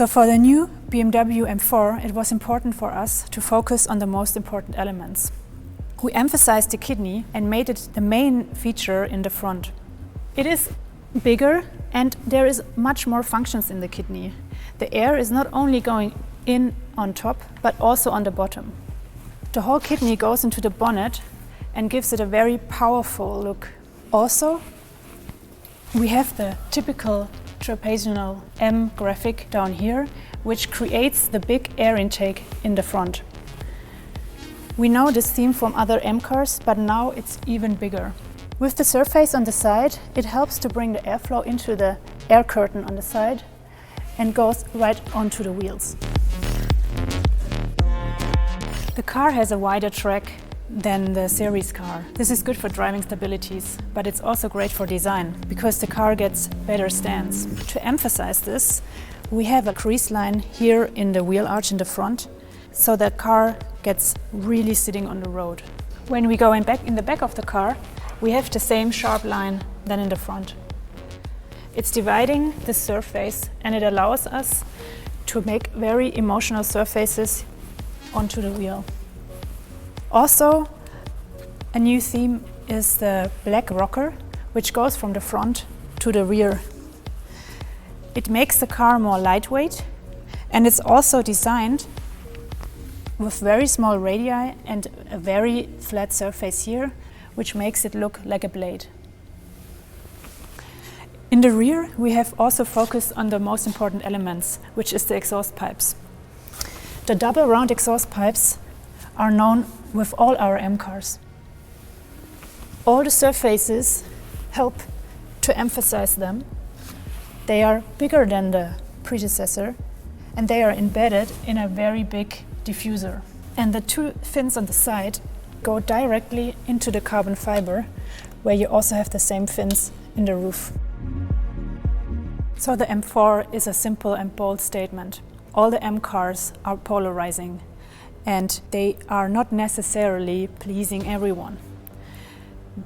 So for the new BMW M4, it was important for us to focus on the most important elements. We emphasized the kidney and made it the main feature in the front. It is bigger and there is much more functions in the kidney. The air is not only going in on top, but also on the bottom. The whole kidney goes into the bonnet and gives it a very powerful look. Also, we have the typical trapezoidal M graphic down here, which creates the big air intake in the front. We know this theme from other M cars, but now it's even bigger. With the surface on the side, it helps to bring the airflow into the air curtain on the side and goes right onto the wheels. The car has a wider track than the series car. This is good for driving stabilities, but it's also great for design because the car gets better stance. To emphasize this, we have a crease line here in the wheel arch in the front, so the car gets really sitting on the road. When we go in the back of the car, we have the same sharp line than in the front. It's dividing the surface and it allows us to make very emotional surfaces onto the wheel. Also, a new theme is the black rocker, which goes from the front to the rear. It makes the car more lightweight, and it's also designed with very small radii and a very flat surface here, which makes it look like a blade. In the rear, we have also focused on the most important elements, which is the exhaust pipes. The double round exhaust pipes are known with all our M cars. All the surfaces help to emphasize them. They are bigger than the predecessor and they are embedded in a very big diffuser. And the two fins on the side go directly into the carbon fiber, where you also have the same fins in the roof. So the M4 is a simple and bold statement. All the M cars are polarizing, and they are not necessarily pleasing everyone.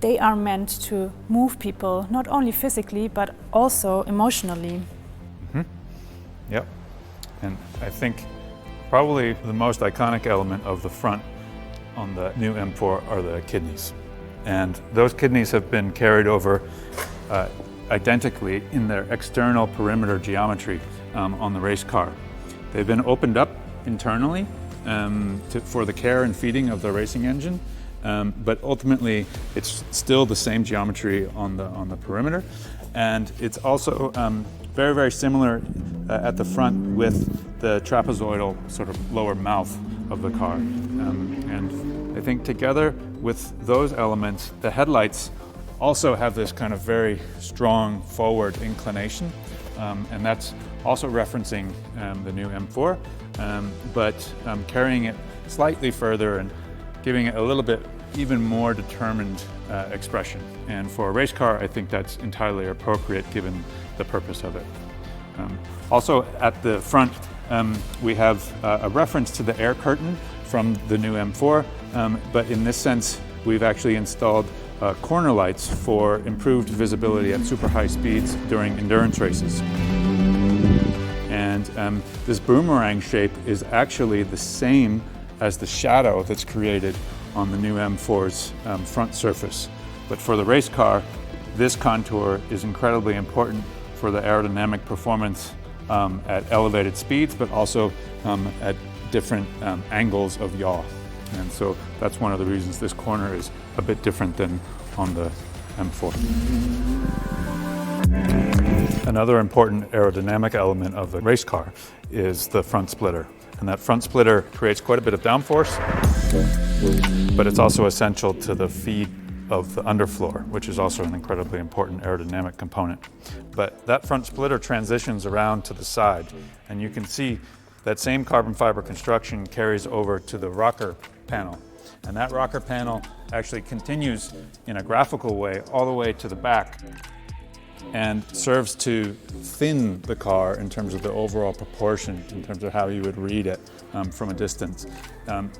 They are meant to move people, not only physically, but also emotionally. Yep. And I think probably the most iconic element of the front on the new M4 are the kidneys. And those kidneys have been carried over identically in their external perimeter geometry on the race car. They've been opened up internally for the care and feeding of the racing engine, but ultimately it's still the same geometry on the perimeter, and it's also very, very similar at the front with the trapezoidal sort of lower mouth of the car. And I think together with those elements, the headlights also have this kind of very strong forward inclination, and that's also referencing the new M4, but carrying it slightly further and giving it a little bit even more determined expression. And for a race car, I think that's entirely appropriate given the purpose of it. Also at the front, we have a reference to the air curtain from the new M4, but in this sense, we've actually installed corner lights for improved visibility at super high speeds during endurance races. And this boomerang shape is actually the same as the shadow that's created on the new M4's front surface. But for the race car, this contour is incredibly important for the aerodynamic performance at elevated speeds, but also at different angles of yaw. And so that's one of the reasons this corner is a bit different than on the M4. Another important aerodynamic element of the race car is the front splitter. And that front splitter creates quite a bit of downforce, but it's also essential to the feed of the underfloor, which is also an incredibly important aerodynamic component. But that front splitter transitions around to the side, and you can see that same carbon fiber construction carries over to the rocker panel. And that rocker panel actually continues in a graphical way all the way to the back and serves to thin the car in terms of the overall proportion, in terms of how you would read it from a distance.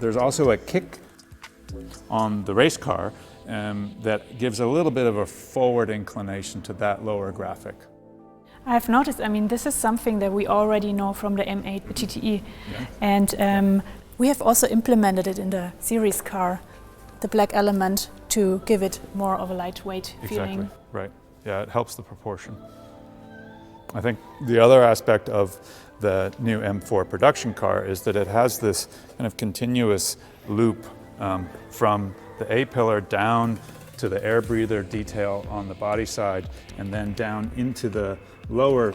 There's also a kick on the race car that gives a little bit of a forward inclination to that lower graphic. I've noticed, I mean, this is something that we already know from the M8 GTE. Yeah. And we have also implemented it in the series car, the black element, to give it more of a lightweight feeling. Exactly, right. Yeah, it helps the proportion. I think the other aspect of the new M4 production car is that it has this kind of continuous loop from the A-pillar down to the air breather detail on the body side, and then down into the lower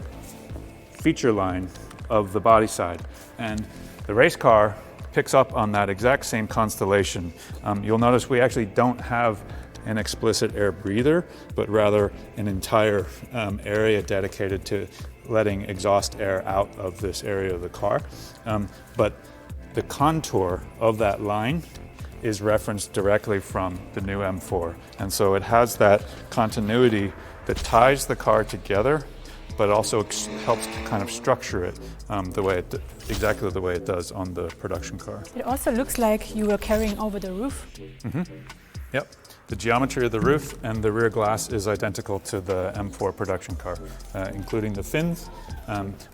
feature line of the body side. And the race car picks up on that exact same constellation. You'll notice we actually don't have an explicit air breather, but rather an entire area dedicated to letting exhaust air out of this area of the car. But the contour of that line is referenced directly from the new M4. And so it has that continuity that ties the car together, but also helps to kind of structure it exactly the way it does on the production car. It also looks like you were carrying over the roof. Mm-hmm. Yep. The geometry of the roof and the rear glass is identical to the M4 production car, including the fins,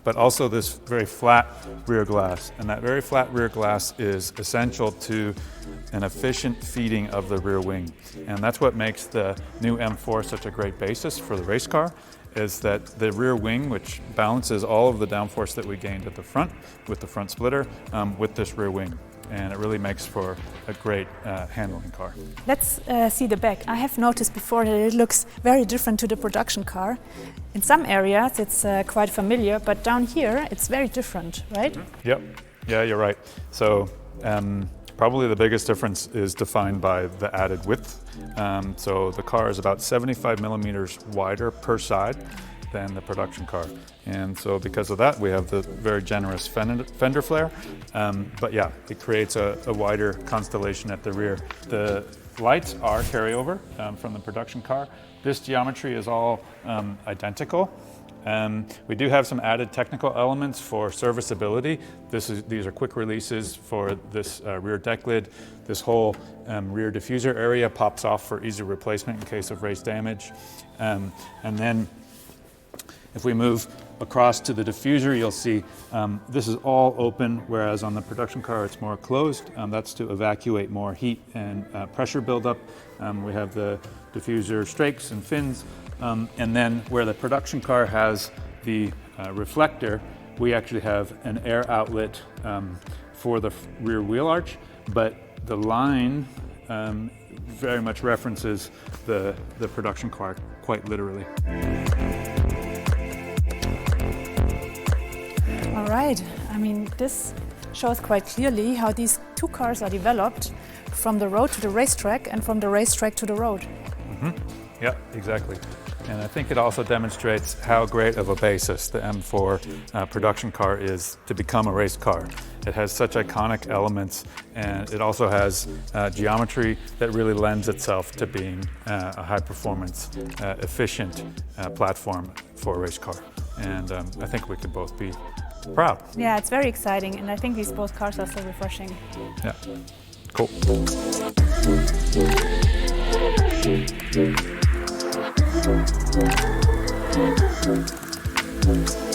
but also this very flat rear glass. And that very flat rear glass is essential to an efficient feeding of the rear wing. And that's what makes the new M4 such a great basis for the race car, is that the rear wing, which balances all of the downforce that we gained at the front with the front splitter, with this rear wing. And it really makes for a great handling car. Let's see the back. I have noticed before that it looks very different to the production car. In some areas it's quite familiar, but down here it's very different, right? Mm-hmm. Yep. Yeah, you're right. So probably the biggest difference is defined by the added width. So the car is about 75 millimeters wider per side than the production car. And so because of that, we have the very generous fender flare. But yeah, it creates a wider constellation at the rear. The lights are carryover from the production car. This geometry is all identical. We do have some added technical elements for serviceability. These are quick releases for this rear deck lid. This whole rear diffuser area pops off for easy replacement in case of race damage. And then if we move across to the diffuser, you'll see this is all open, whereas on the production car it's more closed. That's to evacuate more heat and pressure buildup. We have the diffuser strakes and fins. And then where the production car has the reflector, we actually have an air outlet for the rear wheel arch, but the line very much references the production car quite literally. All right, I mean, this shows quite clearly how these two cars are developed from the road to the racetrack and from the racetrack to the road. Mm-hmm. Yeah, exactly. And I think it also demonstrates how great of a basis the M4 production car is to become a race car. It has such iconic elements, and it also has geometry that really lends itself to being a high-performance, efficient platform for a race car. And I think we could both be proud. Yeah, it's very exciting, and I think these both cars are so refreshing. Yeah, cool. Thank you.